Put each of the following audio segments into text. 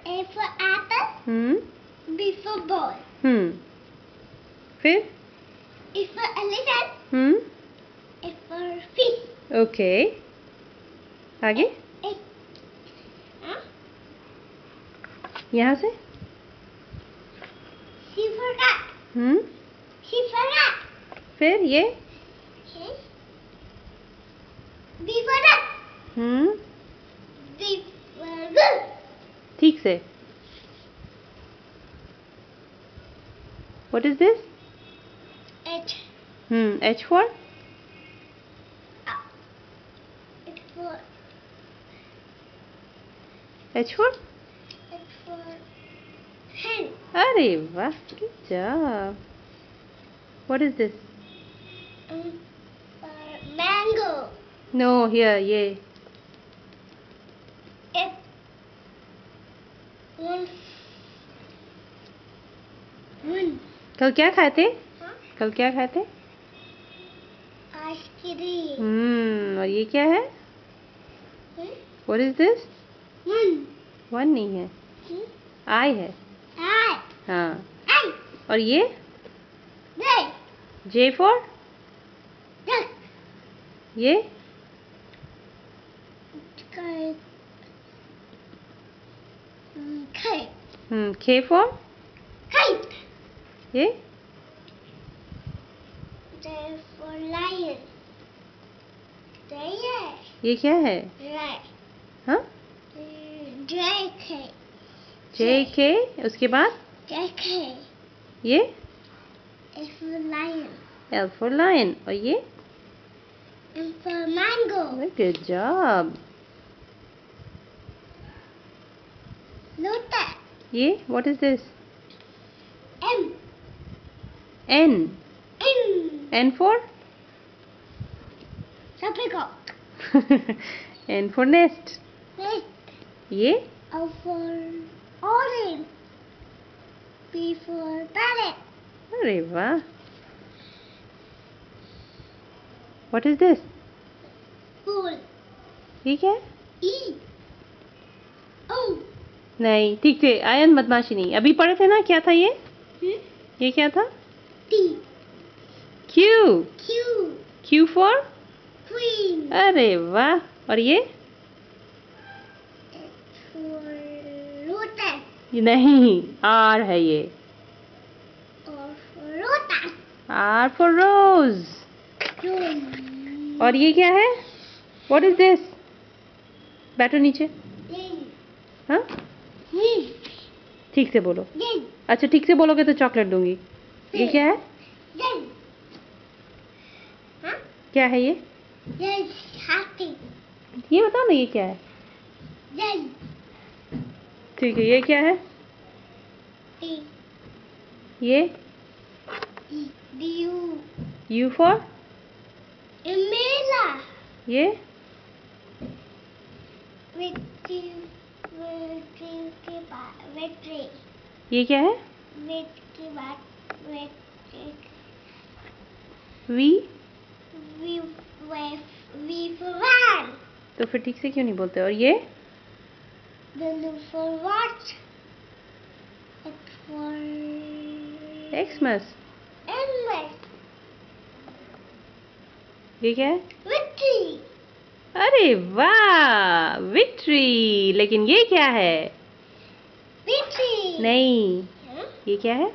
A for apple. B for ball. फिर E for elephant. F for fish. Okay, आगे यहाँ से C for cat. C for cat. फिर ये B for duck. B for goose. ठीक से What is this? H. H for? H for H for? H for hen. अरे वाह, good job. What is this? For mango. No, here, ये F. One. कल क्या खाए थे? हाँ? कल क्या खाए थे? आइसक्रीम। और ये क्या है? What is this? वन नहीं है, I है। हाँ, और ये? J for? ये? K for? ये? lion. ये क्या है? हाँ? JK, उसके बाद? ये? F for lion. L for lion, और ये? M for mango. Good job. Lotus. ये? What is this? M. N. N. N for? Apricot. N for nest. ये? O for orange. P for parrot. अरे वाह. What is this? Pool. ये क्या है? E. O. नहीं, ठीक से आयन बदमाशी नहीं. अभी पढ़े थे ना, क्या था ये? ये क्या था? T. Q. Q. Q for? Queen. अरे वाह. और ये? H for lotus. नहीं, R है ये. R for lotus. R for rose. और ये क्या है? What is this? बैठो नीचे. हाँ? ठीक से बोलो. अच्छा, ठीक से बोलोगे तो चॉकलेट दूंगी. ये क्या है? हाँ? क्या है ये? हाथी. ये बताओ ना, ये क्या है? ठीक है, ये क्या है? ये? U for? Umbrella. ये? Victory. ये क्या है? V? V for van. तो फिर ठीक से क्यों नहीं बोलते? और ये? W for watch. X for Xmas. endless. ये क्या है? Victory. अरे वाह, विक्ट्री. लेकिन ये क्या है? Victory. नहीं, हाँ? ये क्या है?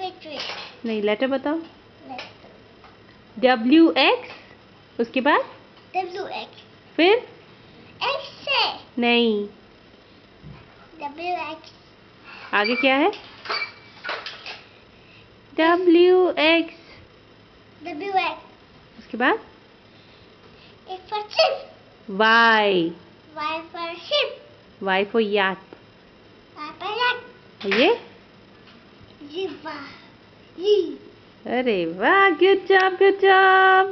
Victory. नहीं, लेटर बताओ. WX, उसके बाद? WX. फिर? X से. नहीं, WX. आगे क्या है? WX, WX. उसके बाद? X for ship. Y. Y for ship. Y for yacht. Y for yak. और ये? Z for Z. अरे वाह, गुड जॉब, गुड जॉब.